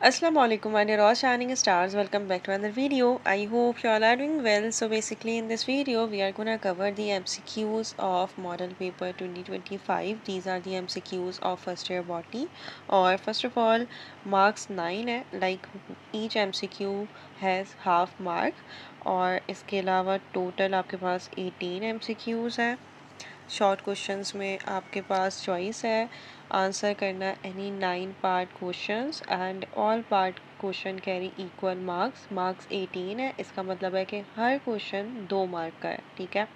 Assalamu alaikum, my dear all shining stars. Welcome back to another video. I hope you all are doing well. So basically in this video we are gonna cover the MCQs of model paper 2025. These are the MCQs of first year botany. और first of all marks 9 है, like each MCQ has half mark. और इसके अलावा total आपके पास 18 MCQs है. Short questions में आपके पास choice है आंसर करना any 9 part questions and all part question carry equal marks 18 है। इसका मतलब है कि हर क्वेश्चन 2 मार्क का है। ठीक है,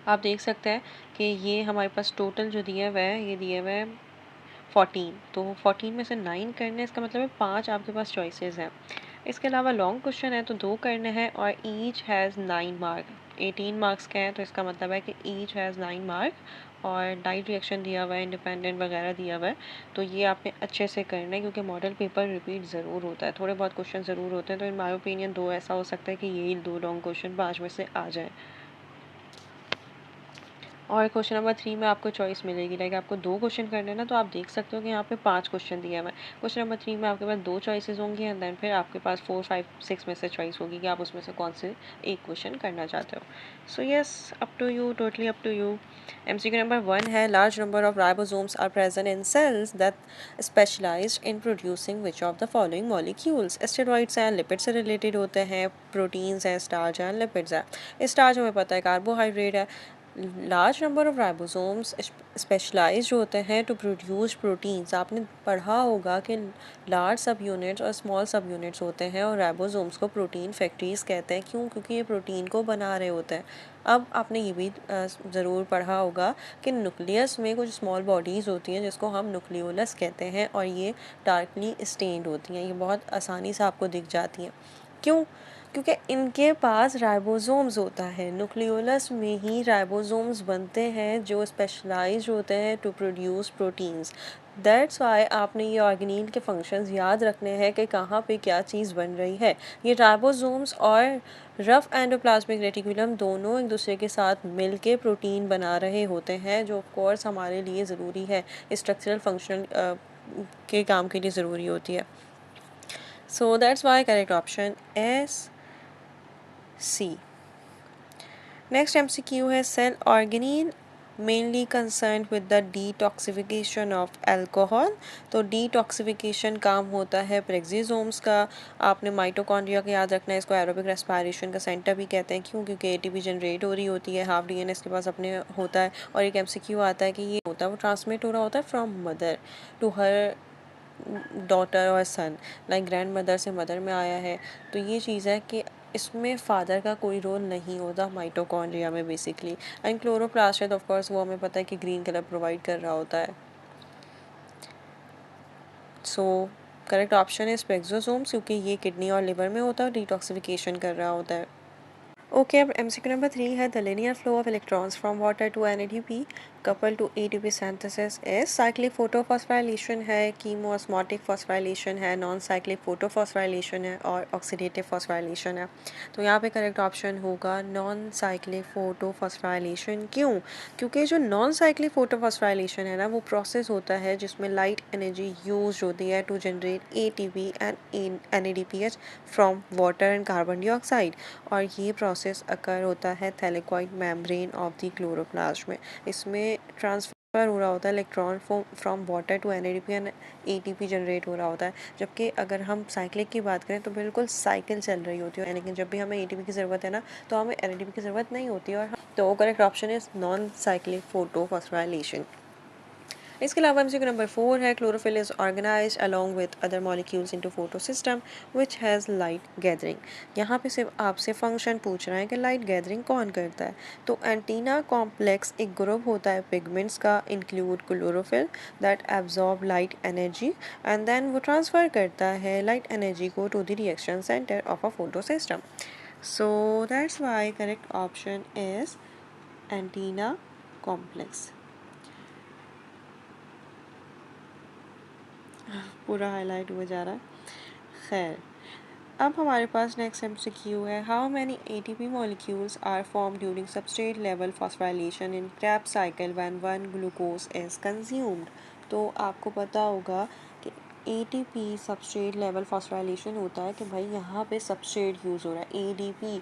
आप देख सकते हैं कि ये हमारे पास टोटल जो दिया हुआ है ये दिया हुआ है 14। तो 14 में से 9 करने, इसका मतलब है 5 आपके पास चॉइसेस हैं। इसके अलावा लॉन्ग क्वेश्चन है तो 2 करने हैं और ईच हैज़ 9 मार्क। 18 मार्क्स के हैं तो इसका मतलब है कि ईच हैज़ 9 मार्क। और डाइट रिएक्शन दिया हुआ है, इंडिपेंडेंट वगैरह दिया हुआ है, तो ये आपने अच्छे से करना है क्योंकि मॉडल पेपर रिपीट ज़रूर होता है, थोड़े बहुत क्वेश्चन ज़रूर होते हैं। तो इन माई ओपिनियन 2 ऐसा हो सकता है कि यही 2 लॉन्ग क्वेश्चन 5 में से आ जाए। और क्वेश्चन नंबर 3 में आपको चॉइस मिलेगी, लाइक आपको 2 क्वेश्चन करने हैं ना, तो आप देख सकते हो कि यहाँ पे 5 क्वेश्चन दिया हुआ है। क्वेश्चन नंबर 3 में आपके पास 2 चॉइसेस होंगी एंड देन फिर आपके पास 4, 5, 6 में से चॉइस होगी कि आप उसमें से कौन से एक क्वेश्चन करना चाहते हो। So yes, up to you, totally up to you. MCQ number 1 है large number of ribosomes are present in cells that specialised in producing which of the following molecules. Steroids हैं, लिपिड से related होते हैं, proteins हैं, starch हैं, lipids हैं। Starch हमें पता है कार्बोहाइड्रेट है। Large number of ribosomes specialised होते हैं टू प्रोड्यूस प्रोटीन्स। आपने पढ़ा होगा कि लार्ज सब यूनिट्स और स्मॉल सब यूनिट्स होते हैं और राइबोसोम्स को प्रोटीन फैक्ट्रीज कहते हैं। क्यों? क्योंकि ये प्रोटीन को बना रहे होते हैं। अब आपने ये भी ज़रूर पढ़ा होगा कि न्यूक्लियस में कुछ स्मॉल बॉडीज़ होती हैं जिसको हम न्यूक्लियोलस कहते हैं और ये डार्कली स्टेन्ड होती हैं, ये बहुत आसानी से आपको दिख जाती हैं। क्यों? क्योंकि इनके पास राइबोसोम्स होता है। न्यूक्लियोलस में ही राइबोसोम्स बनते हैं जो स्पेशलाइज्ड होते हैं to produce proteins. That's why आपने ये ऑर्गेनील के फंक्शंस याद रखने हैं कि कहाँ पे क्या चीज़ बन रही है। ये राइबोसोम्स और रफ एंडोप्लाज्मिक रेटिकुलम दोनों एक दूसरे के साथ मिल के प्रोटीन बना रहे होते हैं, जो ऑफ कोर्स हमारे लिए ज़रूरी है, स्ट्रक्चरल फंक्शनल के काम के लिए ज़रूरी होती है। So that's why correct option is C. Next MCQ है cell organelle mainly concerned with the detoxification of alcohol। तो detoxification काम होता है प्रेक्सिसोम्स का। आपने माइटोकॉन्ड्रिया का याद रखना है, इसको एरोबिक रेस्पिरेशन का सेंटर भी कहते हैं। क्यों? क्योंकि ATP जनरेट हो रही होती है, हाफ DNA इसके पास अपने होता है। और एक MCQ आता है कि ये होता है वो ट्रांसमिट हो रहा होता है from mother to her daughter और सन, लाइक ग्रैंड मदर से मदर में आया है। तो ये चीज़ है कि इसमें फादर का कोई रोल नहीं होता माइटोकॉन्ड्रिया में बेसिकली। एंड क्लोरोप्लास्ट है तो ऑफ कोर्स वो हमें पता है कि ग्रीन कलर प्रोवाइड कर रहा होता है। सो करेक्ट ऑप्शन है स्पेक्सोसोम्स, क्योंकि ये किडनी और लिवर में होता है और डिटॉक्सिफिकेशन कर रहा होता है। ओके, अब MCQ नंबर 3 है the linear flow of electrons from water to NADP coupled to ATP synthesis is cyclic photosphorylation है, कीमोस्मोटिक फॉस्फोराइलेशन है, नॉन साइक्लिक फोटोफॉस्फोराइलेशन है और ऑक्सीडेटिव फॉस्फोराइलेशन है। तो यहाँ पे करेक्ट ऑप्शन होगा नॉन साइक्लिक फोटोफॉस्फोराइलेशन। क्यों? क्योंकि जो नॉन साइक्लिक फोटोफॉस्फोराइलेशन है ना, वो प्रोसेस होता है जिसमें लाइट एनर्जी यूज होती है to generate ATP and NADPH from water and carbon dioxide. और ये प्रोसेस अकर होता है thylakoid membrane of the chloroplast में। इसमें ट्रांसफ़र हो रहा होता है electron from water to NADP and ATP generate हो रहा होता है। जबकि अगर हम साइक्लिक की बात करें तो बिल्कुल साइकिल चल रही होती है, लेकिन जब भी हमें ATP की ज़रूरत है ना, तो हमें NADP की ज़रूरत नहीं होती। और तो correct option is non cyclic photophosphorylation. इसके अलावा MCQ नंबर 4 है chlorophyll is organised along with other molecules into photosystem which has light gathering. यहाँ पे सिर्फ आपसे फंक्शन पूछ रहा है कि लाइट गैदरिंग कौन करता है। तो एंटीना कॉम्प्लेक्स एक ग्रुप होता है पिगमेंट्स का, include chlorophyll, that absorb light energy and then वो ट्रांसफ़र करता है लाइट एनर्जी को to the reaction centre of a photosystem. So that's why correct option is antenna complex. पूरा हाईलाइट हुआ जा रहा है। खैर, अब हमारे पास नेक्स्ट MCQ है how many ATP molecules are form during substrate level phosphorylation in Krebs cycle when 1 glucose is consumed. तो आपको पता होगा कि एटीपी सबस्ट्रेट लेवल फॉस्फोराइलेशन होता है कि भाई यहाँ पे सबस्ट्रेट यूज़ हो रहा है, एडीपी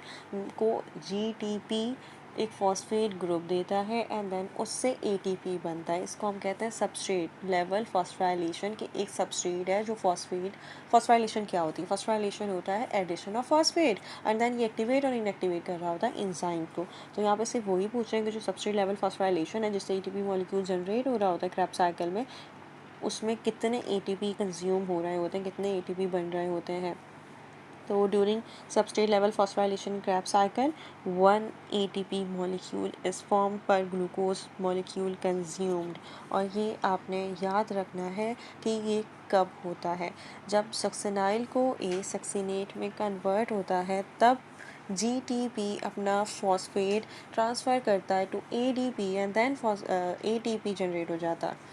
को जीटीपी एक फॉस्फेट ग्रुप देता है एंड देन उससे एटीपी बनता है। इसको हम कहते हैं सबस्ट्रेट लेवल फॉस्फोराइलेशन, कि एक सबस्ट्रेट है जो फॉस्फोराइलेशन क्या होती है? फॉस्फोराइलेशन होता है addition of phosphate and then ये एक्टिवेट और इनएक्टिवेट कर रहा होता है इंजाइम को। तो यहाँ पे सिर्फ वही पूछ रहे हैं कि जो सबस्ट्रेट लेवल फॉस्फोराइलेशन है जिससे एटीपी मॉलिक्यूल जनरेट हो रहा होता है क्रेब्स साइकिल में, उसमें कितने एटीपी कंज्यूम हो रहे होते हैं, कितने एटीपी बन रहे होते हैं। तो during substrate level phosphorylation Krebs cycle 1 ATP molecule is form पर ग्लूकोज मॉलिक्यूल कंज्यूम्ड। और ये आपने याद रखना है कि ये कब होता है? जब सक्सिनाइल को सक्सिनेट में कन्वर्ट होता है तब जीटीपी अपना फॉस्फेट ट्रांसफ़र करता है to ADP and then ATP generate हो जाता है।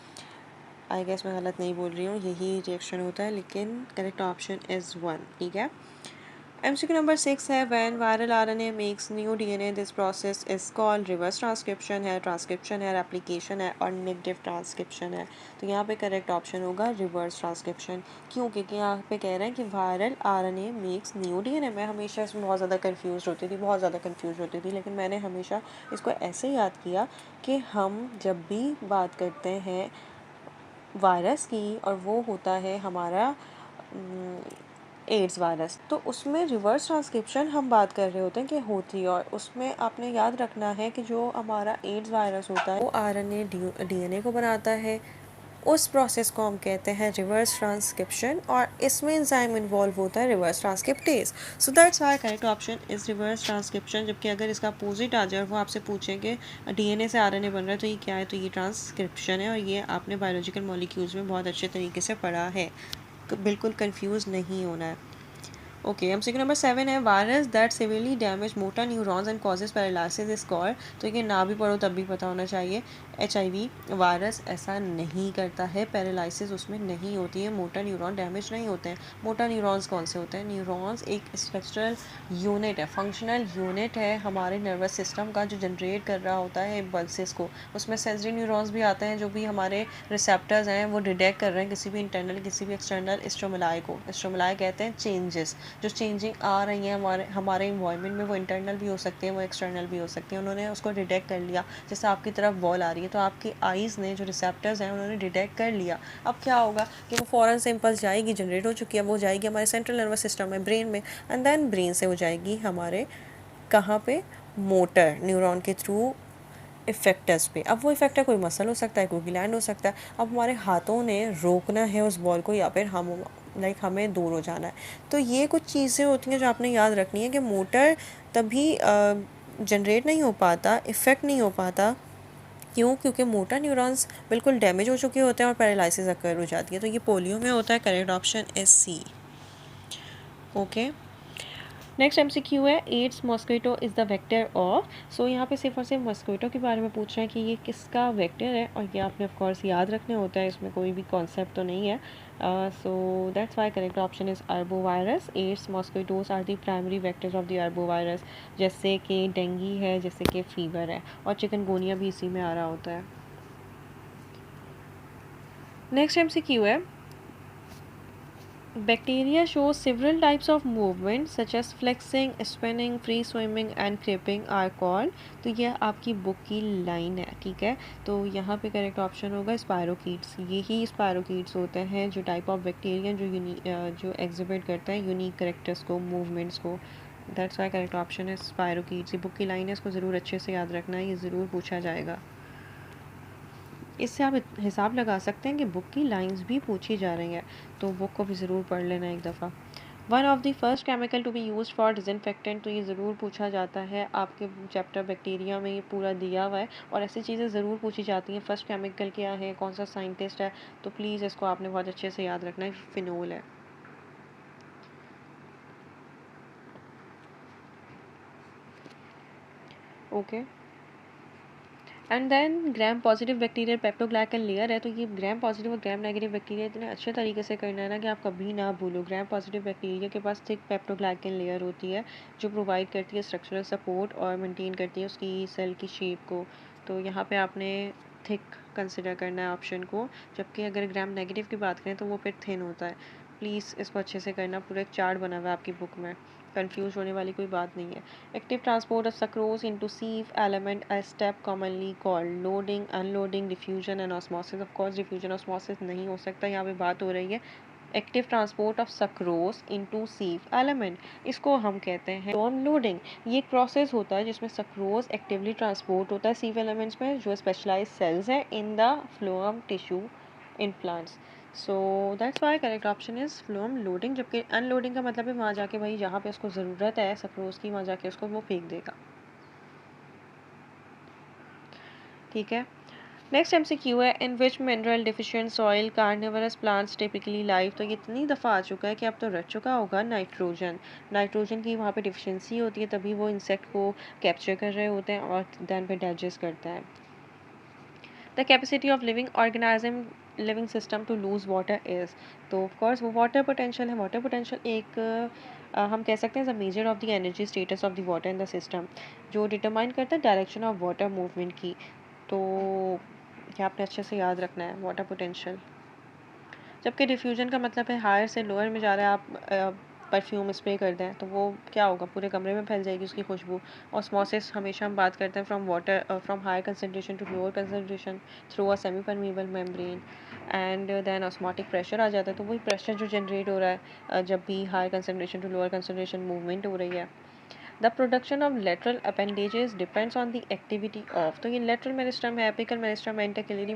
आई गेस मैं गलत नहीं बोल रही हूँ, यही रिएक्शन होता है, लेकिन करेक्ट ऑप्शन इज़ 1। ठीक है। MCQ नंबर 6 है, when viral RNA makes new DNA this process is called reverse transcription है, ट्रांसक्रिप्शन है, रेप्लिकेशन है और नेगेटिव ट्रांसक्रिप्शन है। तो यहाँ पे करेक्ट ऑप्शन होगा रिवर्स ट्रांसक्रिप्शन। क्यों? क्योंकि यहाँ पे कह रहे हैं कि viral RNA makes new DNA। मैं हमेशा इसमें बहुत ज़्यादा कन्फ्यूज़ होती थी, लेकिन मैंने हमेशा इसको ऐसे याद किया कि हम जब भी बात करते हैं वायरस की और वो होता है हमारा एड्स वायरस, तो उसमें रिवर्स ट्रांसक्रिप्शन हम बात कर रहे होते हैं कि होती है। और उसमें आपने याद रखना है कि जो हमारा एड्स वायरस होता है वो आरएनए डीएनए को बनाता है। उस प्रोसेस को हम कहते हैं रिवर्स ट्रांसक्रिप्शन और इसमें एंजाइम इन्वॉल्व होता है reverse transcriptase. So that's why correct option is reverse transcription. जबकि अगर इसका अपोजिट आ जाए और वो आपसे पूछें कि डीएनए से आरएनए बन रहा है तो ये क्या है, तो ये ट्रांसक्रिप्शन है। और ये आपने बायोलॉजिकल मॉलिक्यूल्स में बहुत अच्छे तरीके से पढ़ा है, बिल्कुल कंफ्यूज नहीं होना है। ओके, MCQ नंबर 7 है, virus that severely damage motor neurons and causes paralysis is called. तो ये ना भी पढ़ो तब भी पता होना चाहिए। HIV वायरस ऐसा नहीं करता है, पैरालिसिस उसमें नहीं होती है, मोटर न्यूरॉन डैमेज नहीं होते हैं। मोटर न्यूरॉन्स कौन से होते हैं? न्यूरॉन्स एक स्ट्रक्चरल यूनिट है, फंक्शनल यूनिट है हमारे नर्वस सिस्टम का, जो जनरेट कर रहा होता है इम्पल्सेस को। उसमें सेंसरी न्यूरॉन्स भी आते हैं जो भी हमारे रिसेप्टर्स हैं वो डिटेक्ट कर रहे हैं किसी भी इंटरनल किसी भी एक्सटर्नल स्टिमुलाई को। स्टिमुलाई कहते हैं चेंजेस, जो चेंजिंग आ रही हैं हमारे इन्वायरमेंट में, वो इंटरनल भी हो सकती है, वो एक्सटर्नल भी हो सकती है। उन्होंने उसको डिटेक्ट कर लिया, जैसे आपकी तरफ बॉल आ रही है तो आपकी आईज़ ने जो रिसेप्टर्स हैं उन्होंने डिटेक्ट कर लिया। अब क्या होगा कि वो फ़ौरन से इम्पल्स जाएगी, जनरेट हो चुकी है, वो जाएगी हमारे सेंट्रल नर्वस सिस्टम में, ब्रेन में, एंड देन ब्रेन से हो जाएगी हमारे कहाँ पे? मोटर न्यूरॉन के थ्रू इफेक्टर्स पे। अब वो इफेक्टर कोई मसल हो सकता है, कोई ग्लैंड हो सकता है। अब हमारे हाथों ने रोकना है उस बॉल को या फिर हमें दूर हो जाना है। तो ये कुछ चीज़ें होती हैं जो आपने याद रखनी है कि मोटर तभी जनरेट नहीं हो पाता, इफ़ेक्ट नहीं हो पाता। क्यों? क्योंकि मोटर न्यूरॉन्स बिल्कुल डैमेज हो चुके होते हैं और पैरालिसिस अकर हो जाती है। तो ये पोलियो में होता है। Correct option is C। Okay, next MCQ है, AIDS mosquito is the vector of. So यहाँ पे सिर्फ और सिर्फ मॉस्किटो के बारे में पूछ रहे हैं कि ये किसका वेक्टर है, और ये आपने ऑफ कोर्स याद रखने होता है, इसमें कोई भी कॉन्सेप्ट तो नहीं है। So that's why correct option is arbovirus. Aedes mosquitoes are the primary vectors of the arbovirus, जैसे कि डेंगी है, जैसे कि फीवर है, और चिकनगुनिया भी इसी में आ रहा होता है। नेक्स्ट MCQ है, bacteria show several types of movement such as flexing, spinning, free swimming and creeping are called। तो यह आपकी बुक की लाइन है, ठीक है। तो यहाँ पे करेक्ट ऑप्शन होगा स्पायरोकीट्स। यही स्पायरोकीट्स होते हैं जो टाइप ऑफ बैक्टीरिया जो एग्जिबिट करते हैं यूनिक करेक्टर्स को, मूवमेंट्स को। दैट्स वाई करेक्ट ऑप्शन है स्पायरोकीट्स। ये बुक की लाइन है, इसको ज़रूर अच्छे से याद रखना है, ये ज़रूर पूछा जाएगा। इससे आप हिसाब लगा सकते हैं कि बुक की लाइंस भी पूछी जा रही हैं, तो बुक को भी ज़रूर पढ़ लेना एक दफ़ा। One of the first chemical to be used for disinfectant, तो ये ज़रूर पूछा जाता है, आपके चैप्टर बैक्टीरिया में ये पूरा दिया हुआ है और ऐसी चीज़ें ज़रूर पूछी जाती हैं। फर्स्ट केमिकल क्या है, कौन सा साइंटिस्ट है, तो प्लीज़ इसको आपने बहुत अच्छे से याद रखना है, फिनोल है। Okay, and then gram positive bacterial peptidoglycan layer है। तो ये ग्राम पॉजिटिव और ग्राम नेगेटिव बैक्टीरिया इतने अच्छे तरीके से करना है ना कि आप कभी ना भूलो। ग्राम पॉजिटिव बैक्टीरिया के पास थिक पेप्टोग्लाइकन लेयर होती है जो प्रोवाइड करती है स्ट्रक्चरल सपोर्ट और मेंटेन करती है उसकी सेल की शेप को। तो यहाँ पे आपने थिक कंसिडर करना है ऑप्शन को, जबकि अगर ग्राम नेगेटिव की बात करें तो वो फिर थिन होता है। प्लीज़ इसको अच्छे से करना, पूरा एक चार्ट बना हुआ है आपकी बुक में, कंफ्यूज होने वाली कोई बात नहीं है। Active transport of sucrose into sieve element a step commonly called loading, unloading, diffusion and osmosis. Of course diffusion osmosis नहीं हो सकता, यहाँ पे बात हो रही है active transport of sucrose into sieve element, इसको हम कहते हैं फ्लोएम लोडिंग। ये एक प्रोसेस होता है जिसमें सक्रोज एक्टिवली ट्रांसपोर्ट होता है सीव एलिमेंट्स में, जो स्पेशलाइज सेल्स हैं in the phloem tissue in plants. So that's why correct option is phloem loading. जबकि अनलोडिंग का मतलब है वहाँ जाके भाई जहाँ पे उसको ज़रूरत है सक्रोज की, वहाँ जाके उसको वो फेंक देगा। ठीक है, नेक्स्ट एमसीक्यू है in which mineral deficient soil carnivorous plants typically live. तो ये इतनी दफ़ा आ चुका है कि अब तो रट चुका होगा। नाइट्रोजन, नाइट्रोजन की वहाँ पे डिफिशिएंसी होती है, तभी वो इंसेक्ट को कैप्चर कर रहे होते हैं और दैन पे डाइजेस्ट करता है। The capacity of living organism living system to lose water is, तो ऑफकोर्स वो वाटर पोटेंशियल है। वाटर पोटेंशियल एक हम कह सकते हैं the measure of the energy status of the water in the system, जो डिटरमाइन करता है डायरेक्शन ऑफ वाटर मूवमेंट की। तो ये आपने अच्छे से याद रखना है, वाटर पोटेंशियल। जबकि डिफ्यूजन का मतलब है हायर से लोअर में जा रहा है, आप परफ्यूम स्प्रे कर दें तो वो क्या होगा, पूरे कमरे में फैल जाएगी उसकी खुशबू। ऑस्मोसिस हमेशा हम बात करते हैं from water from higher concentration to lower concentration through a semi permeable membrane. And then osmotic pressure आ जाता है, तो वही प्रेशर जो जनरेट हो रहा है जब भी higher concentration to lower concentration movement हो रही है। The production of lateral appendages depends on the activity of, तो ये लेटरल मेरिस्टम है, एपिकल मेरिस्टम है, इंटरकेलरी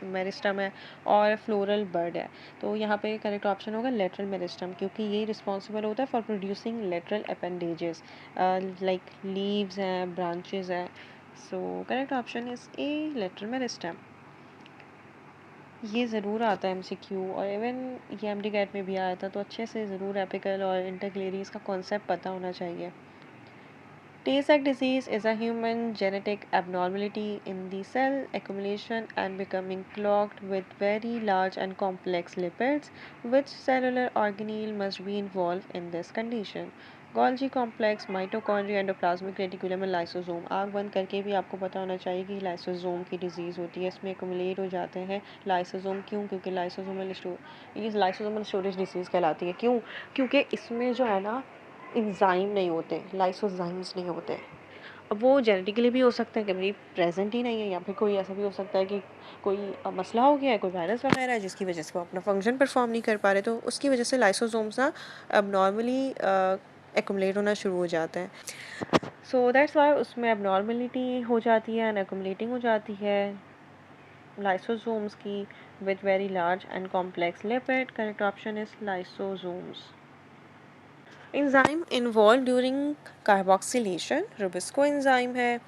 मेरिस्टम है और फ्लोरल बर्ड है। तो यहाँ पे करेक्ट ऑप्शन होगा लेटरल मेरिस्टम, क्योंकि ये रिस्पॉन्सिबल होता है for producing lateral appendages like leaves हैं, ब्रांचेस हैं। So correct option is a lateral meristem. ये ज़रूर आता है एमसीक्यू और इवन ये एमडी कैट में भी आया था, तो अच्छे से ज़रूर एपिकल और इंटरकेलरी इसका कॉन्सेप्ट पता होना चाहिए। Tay-Sachs disease is a human genetic abnormality in the cell accumulation and becoming clogged with very large and complex lipids. Which cellular organelle must be involved in this condition? Golgi complex, mitochondria, endoplasmic reticulum, lysosome. आँख बंद करके भी आपको पता होना चाहिए कि lysosome की डिजीज़ होती है, इसमें एक्यूमुलेट हो जाते हैं लाइसोसोम। क्यों? क्योंकि ये लाइसोसोमल स्टोरेज डिजीज़ कहलाती है। क्यों? क्योंकि इसमें जो है ना एंजाइम नहीं होते, लाइसोजाइम्स नहीं होते। अब वो जेनेटिकली भी हो सकता है कि भाई प्रेजेंट ही नहीं है, या फिर कोई ऐसा भी हो सकता है कि कोई मसला हो गया है, कोई वायरस वगैरह है जिसकी वजह से वो अपना फंक्शन परफॉर्म नहीं कर पा रहे, तो उसकी वजह से लाइसोसोम्स ना अब नॉर्मली एक्यूमुलेट होना शुरू हो जाते हैं। सो दैट्स वाई उसमें अब नॉर्मलिटी हो जाती है एंड एक्यूमुलेटिंग हो जाती है लाइसोसोम्स की with very large and complex lipid. Correct option is lysosomes. Enzyme involve during carboxylation, rubisco enzyme है,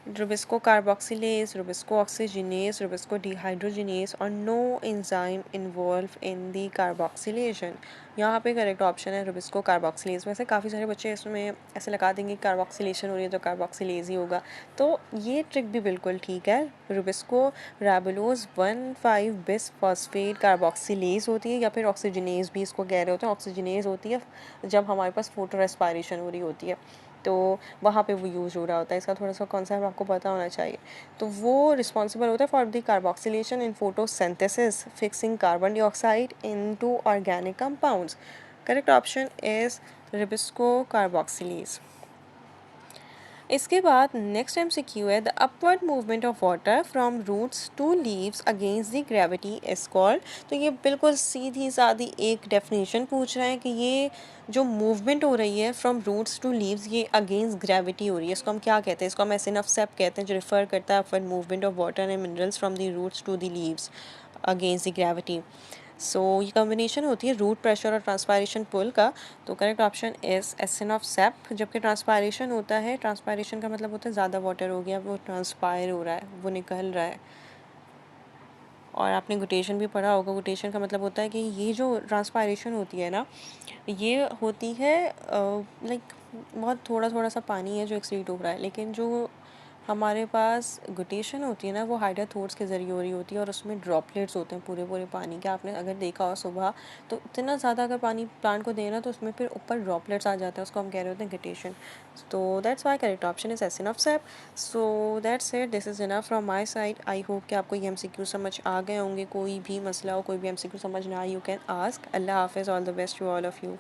rubisco carboxylase, rubisco oxygenase, rubisco dehydrogenase और no enzyme involve in the carboxylation. यहाँ पे correct option है rubisco carboxylase. वैसे काफ़ी सारे बच्चे इसमें ऐसे लगा देंगे कार्बोक्सिलेशन हो रही है तो कार्बोक्सिलेज ही होगा, तो ये ट्रिक भी बिल्कुल ठीक है। रुबिस्को राबुलोज 1,5 बिस फॉस्फेट कार्बोक्सिलेज होती है, या फिर ऑक्सीजनेज भी इसको कह रहे होते हैं। ऑक्सीजनेज होती है जब हमारे पास फोटो रेस्पायरेशन हो रही होती है, तो वहाँ पे वो यूज़ हो रहा होता है। इसका थोड़ा सा कॉन्सेप्ट आपको पता होना चाहिए। तो वो रिस्पॉन्सिबल होता है for the carboxylation in photosynthesis fixing carbon dioxide into organic compounds. Correct option is rubisco carboxylase. इसके बाद नेक्स्ट एमसीक्यू है the upward movement of water from roots to leaves against the gravity is called. तो ये बिल्कुल सीधी सादी एक definition पूछ रहे हैं कि ये जो मूवमेंट हो रही है फ्रॉम रूट्स टू लीव्स, ये अगेंस्ट ग्रेविटी हो रही है, इसको हम क्या कहते हैं? इसको हम एसिन ऑफ सेप कहते हैं, जो रिफर करता है upward movement of water and minerals from the roots to the leaves against the gravity. So ये कॉम्बिनेशन होती है रूट प्रेशर और ट्रांसपायरेशन पुल का। तो correct option is ascent of sap. जबकि ट्रांसपायरेशन होता है, ट्रांसपायरेशन का मतलब होता है ज़्यादा वाटर हो गया, वो ट्रांसपायर हो रहा है, वो निकल रहा है। और आपने गुटेशन भी पढ़ा होगा, गुटेशन का मतलब होता है कि ये जो ट्रांसपायरेशन होती है ना, ये होती है लाइक बहुत थोड़ा थोड़ा सा पानी है जो एक्सीड हो रहा है, लेकिन जो हमारे पास गुटेशन होती है ना, वो हाइड्रोथोर्स के ज़रिए हो रही होती है और उसमें ड्रॉपलेट्स होते हैं पूरे-पूरे पानी के। आपने अगर देखा हो सुबह, तो इतना ज़्यादा अगर पानी प्लांट को दें ना, तो उसमें फिर ऊपर ड्रॉपलेट्स आ जाते हैं, उसको हम कह रहे होते हैं गुटेशन। तो that's why correct option is ascent of sap. So that's it, this is enough from my side. I hope कि आपको ये एमसीक्यू समझ आ गए होंगे। कोई भी मसला हो, कोई भी एमसीक्यू समझ ना आए, यू कैन आस्क। अल्लाह हाफ़िज़, all the best to all of you.